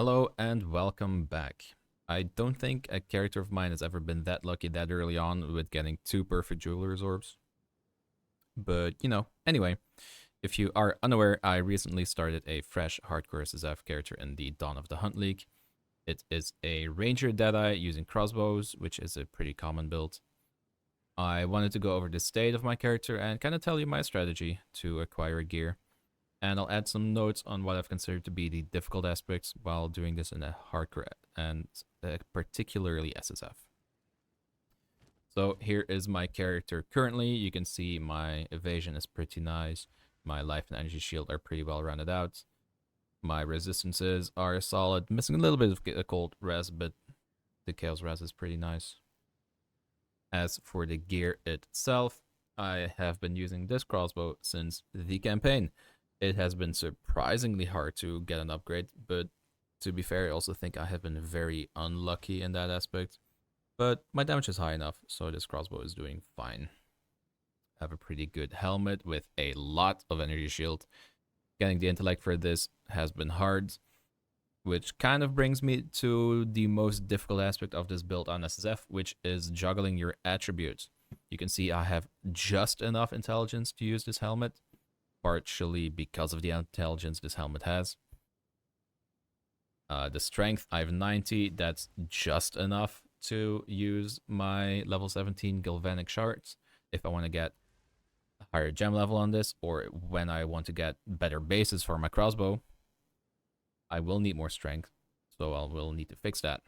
Hello and welcome back. I don't think a character of mine has ever been that lucky that early on with getting two perfect jeweler's orbs. But, anyway, if you are unaware, I recently started a fresh Hardcore SSF character in the Dawn of the Hunt League. It is a Ranger Deadeye using crossbows, which is a pretty common build. I wanted to go over the state of my character and kind of tell you my strategy to acquire gear. And I'll add some notes on what I've considered to be the difficult aspects while doing this in a hardcore and particularly SSF. So here is my character currently. You can see my evasion is pretty nice. My life and energy shield are pretty well rounded out. My resistances are solid. Missing a little bit of cold res, but the chaos res is pretty nice. As for the gear itself, I have been using this crossbow since the campaign. It has been surprisingly hard to get an upgrade, but to be fair, I also think I have been very unlucky in that aspect. But my damage is high enough, so this crossbow is doing fine. I have a pretty good helmet with a lot of energy shield. Getting the intellect for this has been hard, which kind of brings me to the most difficult aspect of this build on SSF, which is juggling your attributes. You can see I have just enough intelligence to use this helmet, partially because of the intelligence this helmet has. The strength, I have 90. That's just enough to use my level 17 galvanic shards if I want to get a higher gem level on this, or when I want to get better bases for my crossbow. I will need more strength, so I will need to fix that.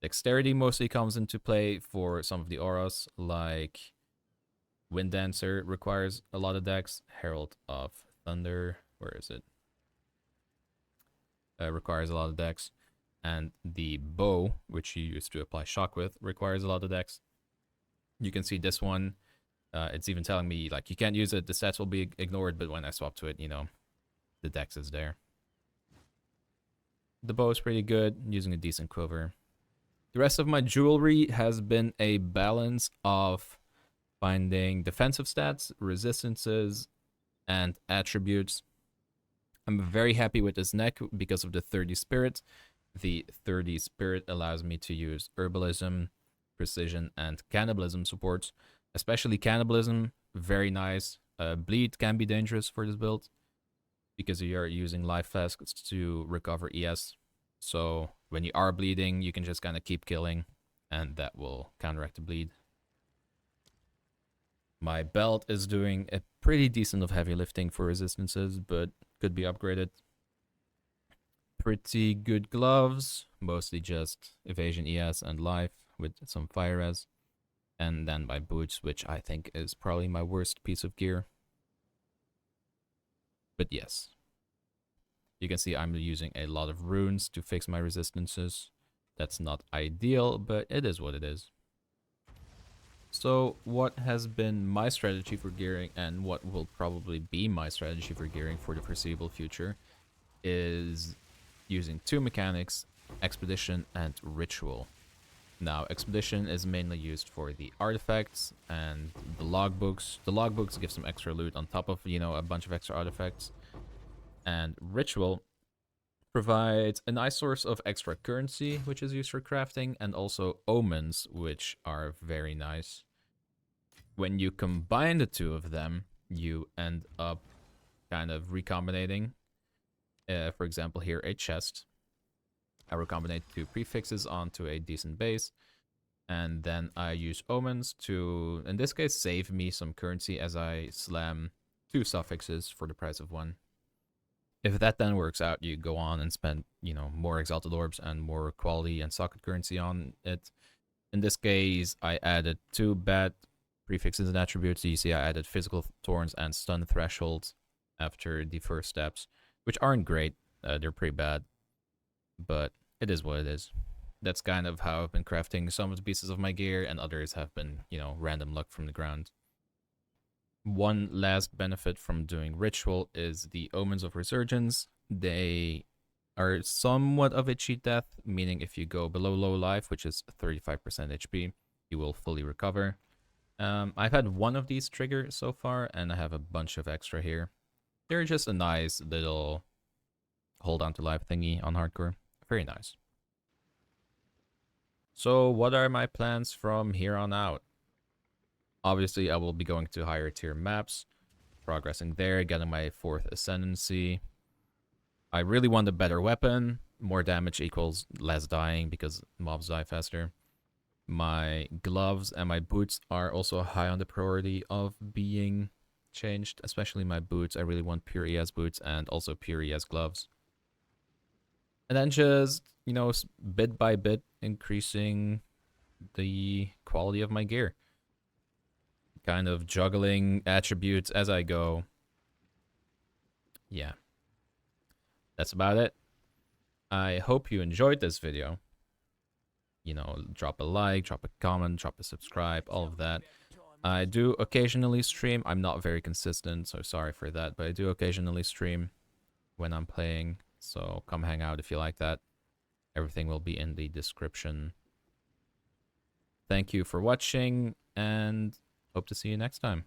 Dexterity mostly comes into play for some of the auras, like Wind Dancer requires a lot of dex. Herald of Thunder, where is it? Requires a lot of dex. And the bow, which you use to apply shock with, requires a lot of dex. You can see this one. It's even telling me, like, you can't use it. The stats will be ignored, but when I swap to it, the dex is there. The bow is pretty good, using a decent quiver. The rest of my jewelry has been a balance of finding defensive stats, resistances, and attributes. I'm very happy with this neck because of the 30 spirit. The 30 spirit allows me to use herbalism, precision, and cannibalism supports. Especially cannibalism, very nice. Bleed can be dangerous for this build because you are using life flasks to recover ES. So when you are bleeding, you can just kind of keep killing, and that will counteract the bleed. My belt is doing a pretty decent of heavy lifting for resistances, but could be upgraded. Pretty good gloves, mostly just evasion ES and life with some fire res. And then my boots, which I think is probably my worst piece of gear. But yes. You can see I'm using a lot of runes to fix my resistances. That's not ideal, but it is what it is. So what has been my strategy for gearing, and what will probably be my strategy for gearing for the foreseeable future, is using two mechanics, Expedition and Ritual. Now, Expedition is mainly used for the artifacts and the logbooks. The logbooks give some extra loot on top of, a bunch of extra artifacts. And Ritual provides a nice source of extra currency, which is used for crafting, and also omens, which are very nice. When you combine the two of them, you end up kind of recombinating. For example, here, a chest. I recombinate two prefixes onto a decent base, and then I use omens to, in this case, save me some currency as I slam two suffixes for the price of one. If that then works out, you go on and spend, more exalted orbs and more quality and socket currency on it. In this case, I added two bad prefixes and attributes. So you see I added physical thorns and stun thresholds after the first steps, which aren't great. They're pretty bad, but it is what it is. That's kind of how I've been crafting some of the pieces of my gear, and others have been, random luck from the ground. One last benefit from doing Ritual is the Omens of Resurgence. They are somewhat of a cheat death, meaning if you go below low life, which is 35% HP, you will fully recover. I've had one of these trigger so far, and I have a bunch of extra here. They're just a nice little hold on to life thingy on hardcore. Very nice. So what are my plans from here on out? Obviously, I will be going to higher tier maps, progressing there, getting my 4th ascendancy. I really want a better weapon. More damage equals less dying because mobs die faster. My gloves and my boots are also high on the priority of being changed, especially my boots. I really want pure ES boots and also pure ES gloves. And then just, you know, bit by bit increasing the quality of my gear. Kind of juggling attributes as I go. Yeah. That's about it. I hope you enjoyed this video. You know, drop a like, drop a comment, drop a subscribe, all of that. I do occasionally stream. I'm not very consistent, so sorry for that, but I do occasionally stream when I'm playing. So come hang out if you like that. Everything will be in the description. Thank you for watching, and hope to see you next time.